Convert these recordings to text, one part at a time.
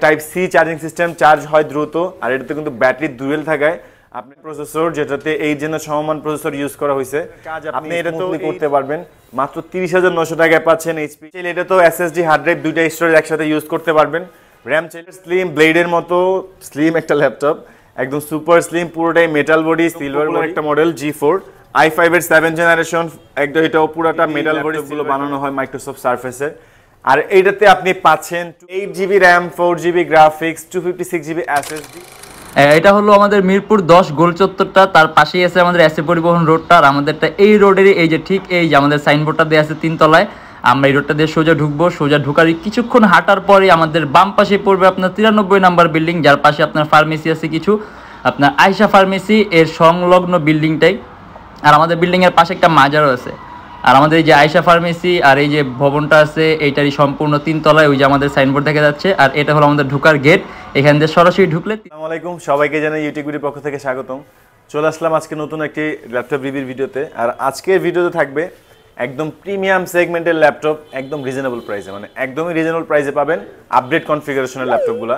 Type C charging system, charge হয় দ্রুত, আর এটাতে কিন্তু ব্যাটারি ডুয়েল থাকায় আপনি প্রসেসর যেটাতে 8 জেনের সমমান প্রসেসর ইউজ করা হয়েছে, কাজ আপনি এটা তো করতে পারবেন মাত্র 30,900 টাকায় পাচ্ছেন। এইচপি চাইলে এটা তো এসএসডি হার্ড ড্রাইভ দুইটা স্টোরেজ একসাথে ইউজ করতে পারবেন। র্যাম চাইলে স্লিম ব্লেডের মতো স্লিম একটা ল্যাপটপ, একদম সুপার স্লিম, পুরোটাই মেটাল বডি, সিলভার একটা মডেল G4 i5 এর 7 জেনারেশন, একদম এটাও পুরোটা মেটাল বডি গুলো বানানো হয় মাইক্রোসফট সারফেসের। আর এইটাতে আপনি পাচ্ছেন 8GB RAM, 4GB graphics, 256GB SSD. এটা হলো আমাদের মিরপুর 10 গোল চত্বরটা, তার পাশেই আছে আমাদের এসএ পরিবহন রোডটা। আর আমাদেরটা এই রোডেরই এই যে ঠিক এই যে আমাদের সাইনবোর্ডটা দেওয়া আছে 3 তলায়, আমরা এই রোডটা দিয়ে সোজা ঢুকবো। সোজা ঢুকার কিছুক্ষণ হাঁটার পরে আমাদের বাম পাশে পড়বে আপনার 93 নাম্বার বিল্ডিং, যার পাশে আপনার ফার্মেসি আছে কিছু, আপনার আয়শা ফার্মেসি এর সংলগ্ন বিল্ডিংটাই। আর আমাদের বিল্ডিংয়ের পাশে একটা মাজারও আছে। আর আমাদের এই যে আয়শা ফার্মেসি আর এই যে ভবনটা আছে এইটারই সম্পূর্ণ 3 তলায় ওই যে আমাদের সাইনবোর্ড দেখা যাচ্ছে। আর এটা হলো আমাদের ঢোকার গেট, এখান দিয়ে সরাসরি ঢুকলে। আসসালামু আলাইকুম, সবাইকে জানাই ইউটিউবের পক্ষ থেকে স্বাগতম। চলে আসলাম আজকে নতুন একটি ল্যাপটপ রিভিউর ভিডিওতে। আর আজকের ভিডিওতে থাকবে একদম প্রিমিয়াম সেগমেন্টের ল্যাপটপ, একদম রিজনেবল প্রাইসে, মানে একদমই রিজনেবল প্রাইসে পাবেন আপডেট কনফিগারেশনের ল্যাপটপগুলো।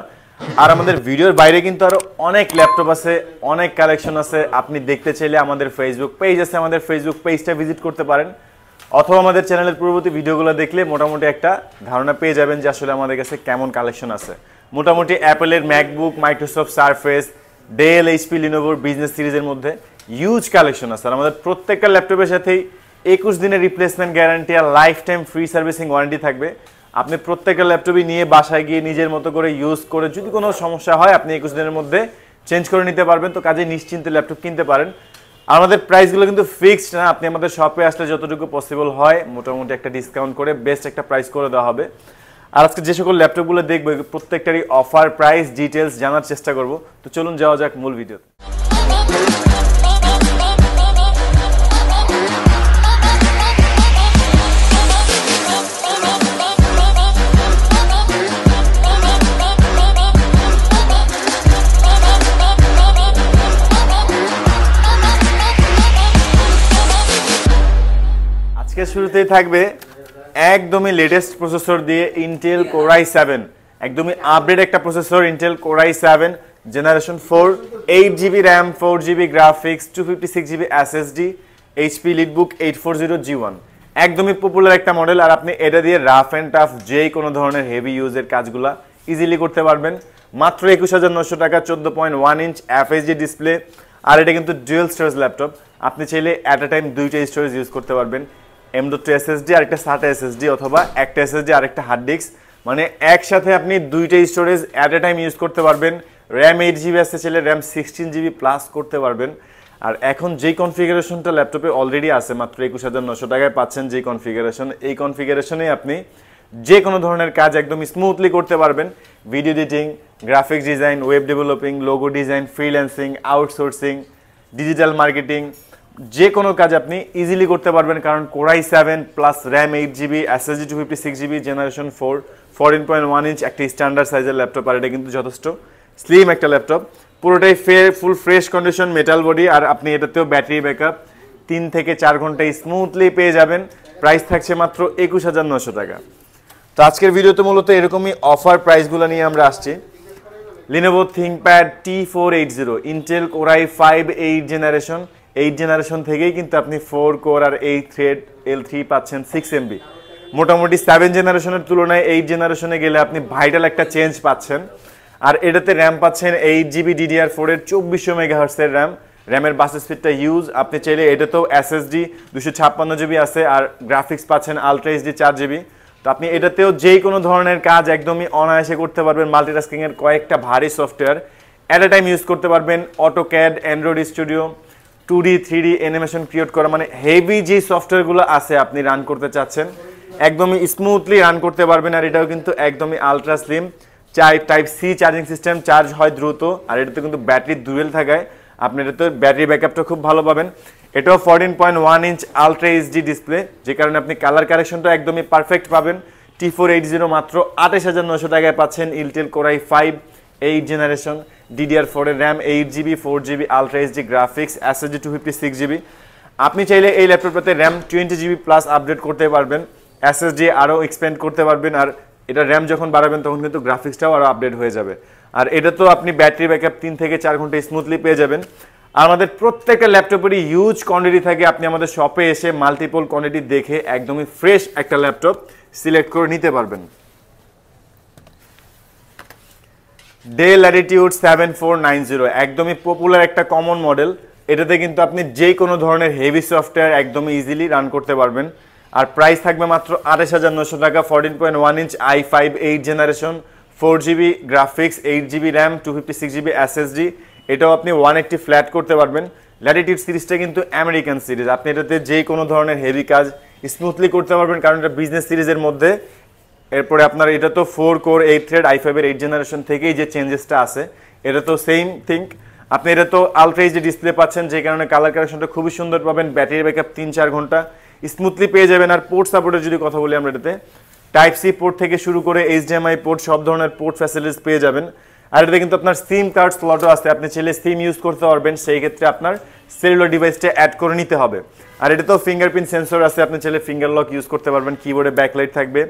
আর আমাদের ভিডিওর বাইরে কিন্তু আরো অনেক ল্যাপটপ আছে, অনেক কালেকশন আছে। আপনি দেখতে চাইলে আমাদের ফেসবুক পেজ আছে, আমাদের ফেসবুক পেজটা ভিজিট করতে পারেন, অথবা আমাদের চ্যানেলের পূর্ববর্তী ভিডিওগুলো দেখলে মোটামুটি একটা ধারণা পেয়ে যাবেন যে আসলে আমাদের কাছে কেমন কালেকশন আছে। মোটামুটি অ্যাপেলের MacBook, Microsoft Surface, Dell, HP, লিনোভোর বিজনেস সিরিজের মধ্যে হিউজ কালেকশন আছে। আর আমাদের প্রত্যেকটা ল্যাপটপের সাথেই 21 দিনের রিপ্লেসমেন্ট গ্যারান্টি আর lifetime free servicing warranty থাকবে। আপনি প্রত্যেকটা ল্যাপটপই নিয়ে বাসায় গিয়ে নিজের মতো করে ইউজ করে যদি কোনো সমস্যা হয় আপনি 21 দিনের মধ্যে চেঞ্জ করে নিতে পারবেন। তো কাজে নিশ্চিন্তে ল্যাপটপ কিনতে পারেন। আমাদের প্রাইসগুলো কিন্তু ফিক্সড না, আপনি আমাদের শপে আসলে যতটুকু পসিবল হয় মোটামুটি একটা ডিসকাউন্ট করে বেস্ট একটা প্রাইস করে দেওয়া হবে। আর আজকে যে সকল ল্যাপটপগুলো দেখবো প্রত্যেকটারই অফার, প্রাইস, ডিটেলস জানার চেষ্টা করব। তো চলুন যাওয়া যাক মূল ভিডিওতে। শুরুতেই থাকবে একদমই লেটেস্ট প্রসেসর দিয়ে ইন্টেল কোর i7, একদমই আপডেট একটা processor, Intel core i7 generation 4, 8GB RAM, 4GB graphics, 256GB SSD, HP EliteBook 840G1, একদমই পপুলার একটা মডেল। আর আপনি এটা দিয়ে রাফ অ্যান্ড টাফ যে কোনো ধরনের হেভি ইউজের কাজগুলা ইজিলি করতে পারবেন। মাত্র 21,900 টাকা, 14.1 ইঞ্চ এফএইচডি ডিসপ্লে। আর এটা কিন্তু ডুয়েল স্টোরেজ ল্যাপটপ, আপনি চাইলে অ্যাট এ টাইম দুইটা স্টোরেজ ইউজ করতে পারবেন, M.2 SSD আর একটা SATA SSD, অথবা একটা SSD আর একটা হার্ড ডিস্ক, মানে একসাথে আপনি দুইটা storage at a time use করতে পারবেন। র্যাম 8GB আসতে চাইলে র্যাম 16GB প্লাস করতে পারবেন। আর এখন যেই কনফিগারেশনটা ল্যাপটপে অলরেডি আছে মাত্র 21,900 টাকায় পাচ্ছেন যেই কনফিগারেশন, এই কনফিগারেশনে আপনি যে কোনো ধরনের কাজ একদম স্মুথলি করতে পারবেন। Video editing, graphics design, web developing, logo design, freelancing, outsourcing, digital marketing, যে কোনো কাজ আপনি ইজিলি করতে পারবেন। কারণ core i7 plus RAM 8GB, SSD 256GB, generation 4, 14.1 inch একটা স্ট্যান্ডার্ড সাইজের ল্যাপটপ। আর এটা কিন্তু যথেষ্ট স্লিম একটা ল্যাপটপ, পুরোটাই full fresh condition, metal body. আর আপনি এটাতেও ব্যাটারি ব্যাকআপ 3 থেকে 4 ঘন্টায় স্মুথলি পেয়ে যাবেন। প্রাইস থাকছে মাত্র 21,900 টাকা। তো আজকের ভিডিওতে মূলত এরকমই অফার প্রাইসগুলো নিয়ে আমরা আসছি। Lenovo ThinkPad T480, Intel core i5 8 generation থেকেই কিন্তু আপনি 4 কোর আর 8 থ্রেড L3 পাচ্ছেন 6MB। মোটামুটি 7 জেনারেশনের তুলনায় 8 জেনারেশনে গেলে আপনি ভাইটাল একটা চেঞ্জ পাচ্ছেন। আর এটাতে র্যাম পাচ্ছেন 8GB DDR4 এর 2400 MHz এর র্যামের বাস স্পিডটা ইউজ। আপনি চাইলে এটাতেও এসএসডি 256GB আছে, আর গ্রাফিক্স পাচ্ছেন আলট্রা এইচডি 4GB। তো আপনি এটাতেও যে কোনো ধরনের কাজ একদমই অনায়াসে করতে পারবেন। মাল্টিটাস্কিং এর কয়েকটা ভারী software at a time use করতে পারবেন। AutoCAD, Android studio, 2D 3D animation create করা, মানে হেভি যে সফটওয়্যারগুলো আছে আপনি রান করতে চাচ্ছেন একদমই স্মুথলি রান করতে পারবেন। আর এটাও কিন্তু একদমই ultra slim type C charging system, charge হয় দ্রুত। আর এটাতে কিন্তু ব্যাটারি ডুয়েল থাকায় আপনি এটাতে ব্যাটারি ব্যাকআপটা খুব ভালো পাবেন। এটাও 14.1 ইঞ্চ আলট্রা এইচডি ডিসপ্লে, যে কারণে আপনি কালার কারেকশনটা একদমই পারফেক্ট পাবেন। T480 মাত্র 28,900 টাকায় পাচ্ছেন Intel core i5 8 generation, DDR4 এর RAM 8GB, 4GB ultra HD graphics, SSD 256GB। আপনি চাইলে এই ল্যাপটপটাতে র্যাম 20GB প্লাস আপডেট করতে পারবেন, এসএসডি আরও এক্সপেন্ড করতে পারবেন। আর এটা র্যাম যখন বাড়াবেন তখন কিন্তু গ্রাফিক্সটাও আরও আপডেট হয়ে যাবে। আর এটা তো আপনি ব্যাটারি ব্যাকআপ 3 থেকে 4 ঘন্টা স্মুথলি পেয়ে যাবেন। আর আমাদের প্রত্যেকটা ল্যাপটপেরই হিউজ কোয়ান্টিটি থাকে, আপনি আমাদের শপে এসে মাল্টিপল কোয়ান্টিটি দেখে একদমই ফ্রেশ একটা ল্যাপটপ সিলেক্ট করে নিতে পারবেন। ডেল ল্যাটিটিউড 7490 একদমই পপুলার একটা কমন মডেল। এটাতে কিন্তু আপনি যে কোনো ধরনের হেভি সফটওয়্যার একদমই ইজিলি রান করতে পারবেন। আর প্রাইস থাকবে মাত্র 28,900 টাকা। 14.1 inch i5 8 generation, 4GB graphics, 8GB RAM, 256GB SSD। এটাও আপনি 180 ফ্ল্যাট করতে পারবেন। ল্যাটিটিউড সিরিজটা কিন্তু আমেরিকান সিরিজ, আপনি এটাতে যে কোনো ধরনের হেভি কাজ স্মুথলি করতে পারবেন, কারণ এটা বিজনেস সিরিজের মধ্যে। এরপরে আপনার এটা তো 4 কোর 8 থ্রেড i5 এর 8 জেনারেশন থেকেই যে চেঞ্জেসটা আছে এটা তো সেম থিঙ্ক। আপনি এটা তো আলট্রা এইচডি ডিসপ্লে পাচ্ছেন, যে কারণে কালার কারেকশনটা খুবই সুন্দর পাবেন। ব্যাটারি ব্যাকআপ 3-4 ঘন্টা স্মুথলি পেয়ে যাবেন। আর পোর্ট সাপোর্টের যদি কথা বলি আমরা, এটাতে টাইপ সি পোর্ট থেকে শুরু করে HDMI পোর্ট সব ধরনের পোর্ট ফ্যাসিলিটিস পেয়ে যাবেন। আর এটাতে কিন্তু আপনার সিম কার্ড স্লটও আছে, আপনি চাইলে সিম ইউজ করতে পারবেন, সেই ক্ষেত্রে আপনার সেলুলার ডিভাইসটা অ্যাড করে নিতে হবে। আর এটাতেও ফিঙ্গারপ্রিন্ট সেন্সর আছে, আপনি চাইলে ফিঙ্গার লক ইউজ করতে পারবেন। কিবোর্ডে ব্যাকলাইট থাকবে,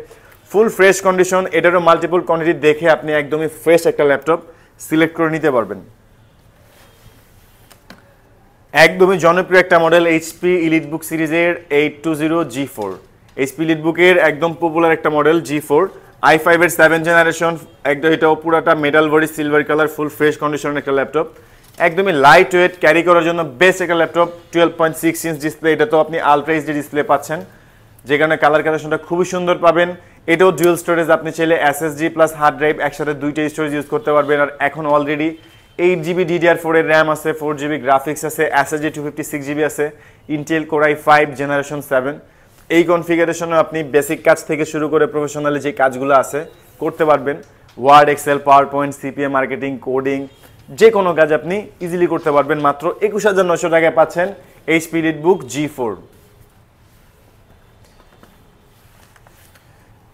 ফুল ফ্রেশ কন্ডিশন। এটারও মাল্টিপল কোয়ান্টিটি দেখে আপনি একদমই ফ্রেশ একটা ল্যাপটপ সিলেক্ট করে নিতে পারবেন। একদমই জনপ্রিয় একটা মডেল এইচপি ইলিটবুক সিরিজের 820 G4। এইচপি ইলিটবুকের একদম পপুলার একটা মডেল G4, i5 এর 7 জেনারেশন। একদম এটাও পুরাটা metal body, silver colour, full fresh কন্ডিশনের একটা ল্যাপটপ। একদমই লাইট ওয়েট, ক্যারি করার জন্য বেস্ট একটা ল্যাপটপ। 12.6 ইঞ্চ ডিসপ্লে, এটা তো আপনি আলট্রা এইচডি ডিসপ্লে পাচ্ছেন, যে কারণে কালার কালেকশনটা খুবই সুন্দর পাবেন। এটাও ডুয়াল স্টোরেজ, আপনি চাইলে SSD প্লাস হার্ড ড্রাইভ একসাথে দুইটা স্টোরেজ ইউজ করতে পারবেন। আর এখন অলরেডি 8GB DDR4 এর র্যাম আছে, 4GB গ্রাফিক্স আছে, SSD 256GB আছে, ইন্টেল কোর i5 জেনারেশন 7। এই কনফিগারেশনে আপনি বেসিক কাজ থেকে শুরু করে প্রফেশনালি যে কাজগুলো আছে করতে পারবেন। Word, Excel, PowerPoint, CPA, marketing, coding, যে কোনো কাজ আপনি ইজিলি করতে পারবেন। মাত্র 21,900 টাকায় পাচ্ছেন এইচপি ইলিটবুক G4।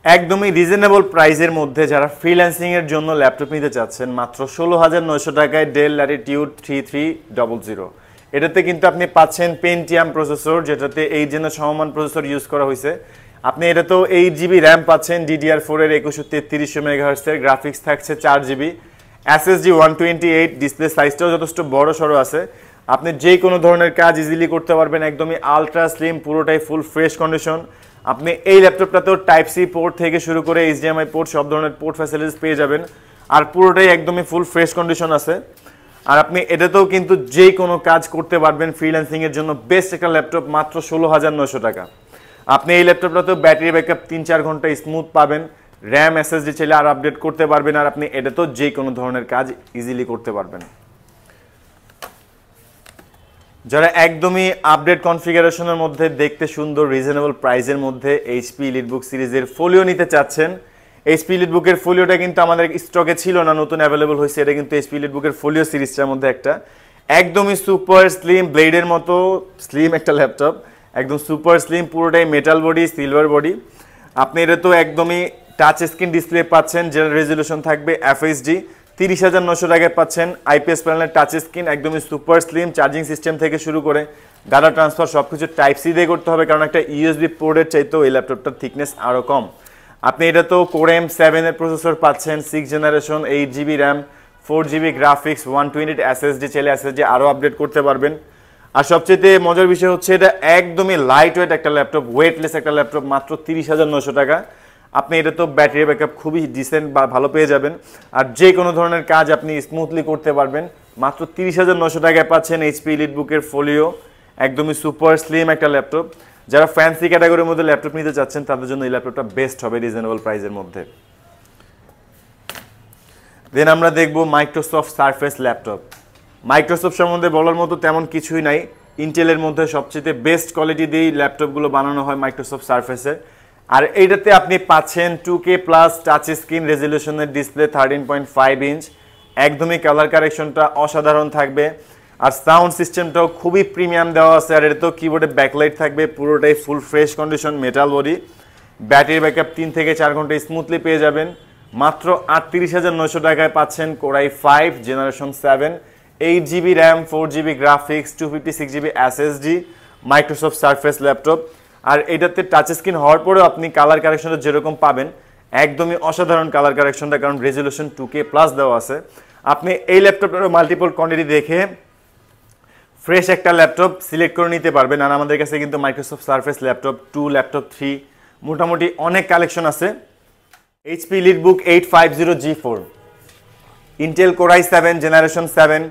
একদমই রিজনেবল প্রাইসের মধ্যে যারা ফ্রিল্যান্সিং এর জন্য ল্যাপটপ নিতে চাচ্ছেন, মাত্র 16,900 টাকায় ডেল ল্যাটিটিউড 3300। এটাতে কিন্তু আপনি পাচ্ছেন পেন্টিয়াম প্রসেসর, যেটাতে 8 জেনের সমমান প্রসেসর ইউজ করা হয়েছে। আপনি এটা তো 8GB র্যাম পাচ্ছেন, DDR4 এর 2133 MHz এর, গ্রাফিক্স থাকছে 4GB, SSD 128, ডিসপ্লে সাইজটাও যথেষ্ট বড় সড়ো আছে। আপনি যে কোনো ধরনের কাজ ইজিলি করতে পারবেন, একদমই আলট্রা স্লিম, পুরোটাই ফুল ফ্রেশ কন্ডিশন। আপনি এই ল্যাপটপটাতেও টাইপ সি পোর্ট থেকে শুরু করে HDMI পোর্ট সব ধরনের পোর্ট ফ্যাসিলিটিস পেয়ে যাবেন। আর পুরোটাই একদমই ফুল ফ্রেশ কন্ডিশন আছে। আর আপনি এটাতেও কিন্তু যে কোনো কাজ করতে পারবেন। ফ্রিল্যান্সিং এর জন্য বেস্ট একটা ল্যাপটপ, মাত্র 16,900 টাকা। আপনি এই ল্যাপটপটাতেও ব্যাটারি ব্যাকআপ 3-4 ঘন্টা স্মুথ পাবেন, র্যাম SSD চাইলে আর আপডেট করতে পারবেন। আর আপনি এটাতেও যে কোনো ধরনের কাজ ইজিলি করতে পারবেন। যারা একদমই আপডেট কনফিগারেশনের মধ্যে দেখতে সুন্দর, রিজনেবল প্রাইসের মধ্যে এইচপি ইলিটবুক সিরিজের ফোলিও নিতে চাচ্ছেন, এইচপি ইলিটবুকের ফোলিওটা কিন্তু আমাদের স্টকে ছিল না, নতুন অ্যাভেলেবল হয়েছে। এটা কিন্তু এইচপি ইলিটবুকের ফোলিও সিরিজটার মধ্যে একটা একদমই সুপার স্লিম, ব্লেডের মতো স্লিম একটা ল্যাপটপ, একদম সুপার স্লিম, পুরোটাই মেটাল বডি, সিলভার বডি। আপনি এটা তো একদমই টাচ স্ক্রিন ডিসপ্লে পাচ্ছেন, যেটার রেজলিউশন থাকবে FHD। 30,900 টাকায় পাচ্ছেন IPS প্যানেলের টাচ স্ক্রিন, একদমই সুপার স্লিম। চার্জিং সিস্টেম থেকে শুরু করে ডাটা ট্রান্সফার সবকিছু টাইপ সি দিয়ে করতে হবে, কারণ একটা USB পোর্টের চাইতেও এই ল্যাপটপটার থিকনেস আরও কম। আপনি এটা তো কোর M7 এর প্রসেসর পাচ্ছেন, 6 generation, 8GB RAM, 4GB graphics, 128 SSD, চাইলে SSD আরও আপডেট করতে পারবেন। আর সবচেয়ে মজার বিষয় হচ্ছে এটা একদমই লাইট ওয়েট একটা ল্যাপটপ, ওয়েটলেস একটা ল্যাপটপ, মাত্র 30,900 টাকা। আপনি এটা তো ব্যাটারি ব্যাকআপ খুবই ডিসেন্ট বা ভালো পেয়ে যাবেন। আর যে কোনো ধরনের কাজ আপনি স্মুথলি করতে পারবেন। মাত্র 30,900 টাকায় পাচ্ছেন এইচপি ইলিটবুকের ফোলিও, একদমই সুপার স্লিম একটা ল্যাপটপ। যারা ফ্যান্সি ক্যাটাগরির মধ্যে ল্যাপটপ নিতে চাচ্ছেন তাদের জন্য এই ল্যাপটপটা বেস্ট হবে রিজনেবল প্রাইসের মধ্যে। দেন আমরা দেখব মাইক্রোসফট সারফেস ল্যাপটপ। মাইক্রোসফট সম্বন্ধে বলার মতো তেমন কিছুই নাই। ইন্টেলের মধ্যে সবচেয়ে বেস্ট কোয়ালিটি দিয়েই ল্যাপটপগুলো বানানো হয় মাইক্রোসফট সারফেসের। আর এইটাতে আপনি পাচ্ছেন 2K প্লাস টাচ স্ক্রিন রেজলিউশনের ডিসপ্লে, 13.5 ইঞ্চ, একদমই কালার কারেকশনটা অসাধারণ থাকবে। আর সাউন্ড সিস্টেমটাও খুবই প্রিমিয়াম দেওয়া আছে। আর এটাতেও কিবোর্ডে ব্যাকলাইট থাকবে, পুরোটাই full fresh condition, metal body. Battery backup 3 থেকে 4 ঘন্টা স্মুথলি পেয়ে যাবেন। মাত্র 38,900 টাকায় পাচ্ছেন core i5 generation 7, 8GB RAM, 4GB graphics, 256GB SSD Microsoft Surface laptop. আর এটাতে টাচ স্ক্রিন হওয়ার পরেও আপনি কালার কারেকশনটা যেরকম পাবেন একদমই অসাধারণ কালার কারেকশনটা, কারণ রেজুলেশন 2K প্লাস দেওয়া আছে। আপনি এই ল্যাপটপটারও মাল্টিপল কোয়ান্টিটি দেখে ফ্রেশ একটা ল্যাপটপ সিলেক্ট করে নিতে পারবেন। আর আমাদের কাছে কিন্তু মাইক্রোসফট সারফেস ল্যাপটপ 2, ল্যাপটপ 3 মোটামুটি অনেক কালেকশন আছে। HP EliteBook 850G4, Intel Core i7 generation 7,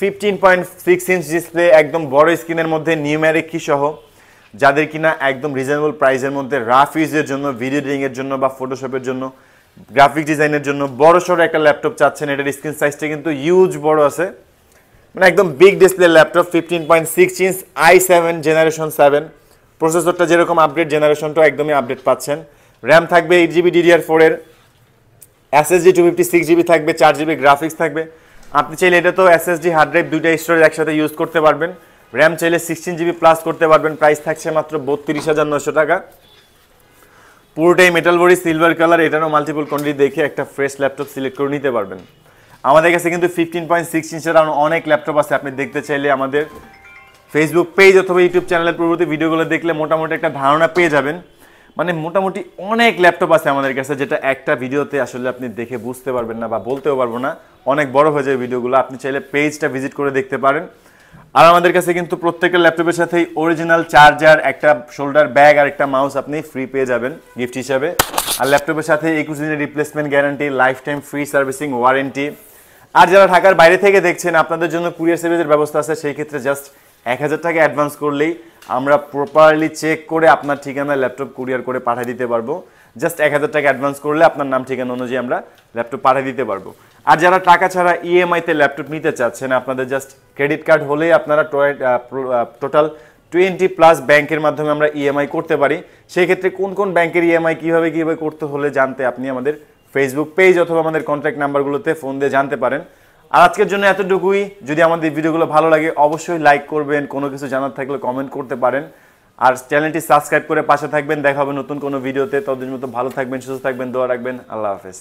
15.6 inch display, একদম বড় স্ক্রিনের মধ্যে নিউমেরিক কি সহ, যাদের কিনা একদম রিজনেবল প্রাইসের মধ্যে রাফ ইউজের জন্য, ভিডিও এডিটিং এর জন্য বা ফটোশপের জন্য, গ্রাফিক ডিজাইনের জন্য বড় সড়ো একটা ল্যাপটপ চাচ্ছেন। এটার স্ক্রিন সাইজটা কিন্তু হিউজ বড় আছে, মানে একদম big display laptop. 15.6 inch i7 generation 7, প্রসেসরটা যেরকম আপডেট, জেনারেশনটাও একদমই আপডেট পাচ্ছেন। র্যাম থাকবে 8GB DDR4 এর, SSD 256GB থাকবে, 4GB গ্রাফিক্স থাকবে। আপনি চাইলে এটা তো SSD হার্ড ড্রাইভ দুইটা স্টোরেজ একসাথে ইউজ করতে পারবেন। র্যাম চাইলে 16GB প্লাস করতে পারবেন। প্রাইস থাকছে মাত্র 32,900 টাকা। পুরোটাই মেটাল বডি, সিলভার কালার। এটারও মাল্টিপল কোয়ান্টিটি দেখে একটা ফ্রেশ ল্যাপটপ সিলেক্ট করে নিতে পারবেন। আমাদের কাছে কিন্তু 15.6 ইঞ্চের অনেক ল্যাপটপ আছে। আপনি দেখতে চাইলে আমাদের ফেসবুক পেজ অথবা ইউটিউব চ্যানেলের পূর্ববর্তী ভিডিওগুলো দেখলে মোটামুটি একটা ধারণা পেয়ে যাবেন। মানে মোটামুটি অনেক ল্যাপটপ আছে আমাদের কাছে, যেটা একটা ভিডিওতে আসলে আপনি দেখে বুঝতে পারবেন না বা বলতেও পারবো না, অনেক বড় হয়ে যায় ভিডিওগুলো। আপনি চাইলে পেজটা ভিজিট করে দেখতে পারেন। আর আমাদের কাছে কিন্তু প্রত্যেকটা ল্যাপটপের সাথেই অরিজিনাল চার্জার, একটা শোল্ডার ব্যাগ আর একটা মাউস আপনি ফ্রি পেয়ে যাবেন গিফট হিসাবে। আর ল্যাপটপের সাথে 21 দিনের replacement guarantee, lifetime free servicing warranty. আর যারা ঢাকার বাইরে থেকে দেখছেন, আপনাদের জন্য কুরিয়ার সার্ভিসের ব্যবস্থা আছে। সেই ক্ষেত্রে জাস্ট 1000 টাকা অ্যাডভান্স করলেই আমরা প্রপারলি চেক করে আপনার ঠিকানায় ল্যাপটপ কুরিয়ার করে পাঠিয়ে দিতে পারবো। জাস্ট 1000 টাকা অ্যাডভান্স করলে আপনার নাম ঠিকানা অনুযায়ী আমরা ল্যাপটপ পাঠিয়ে দিতে পারবো। আর যারা টাকা ছাড়া ইএমআইতে ল্যাপটপ নিতে চাচ্ছেন, আপনাদের জাস্ট ক্রেডিট কার্ড হলেই আপনারা টোটাল 20+ ব্যাংকের মাধ্যমে আমরা ইএমআই করতে পারি। সেই ক্ষেত্রে কোন কোন ব্যাংকের ইএমআই কীভাবে করতে হলে জানতে আপনি আমাদের ফেসবুক পেজ অথবা আমাদের কন্ট্যাক্ট নাম্বারগুলোতে ফোন দিয়ে জানতে পারেন। আর আজকের জন্য এতটুকুই। যদি আমাদের ভিডিওগুলো ভালো লাগে অবশ্যই লাইক করবেন, কোনো কিছু জানার থাকলে কমেন্ট করতে পারেন। আর চ্যানেলটি সাবস্ক্রাইব করে পাশে থাকবেন। দেখা হবে নতুন কোনো ভিডিওতে। ততদিন মতো ভালো থাকবেন, সুস্থ থাকবেন, দোয়া রাখবেন। আল্লাহ হাফেজ।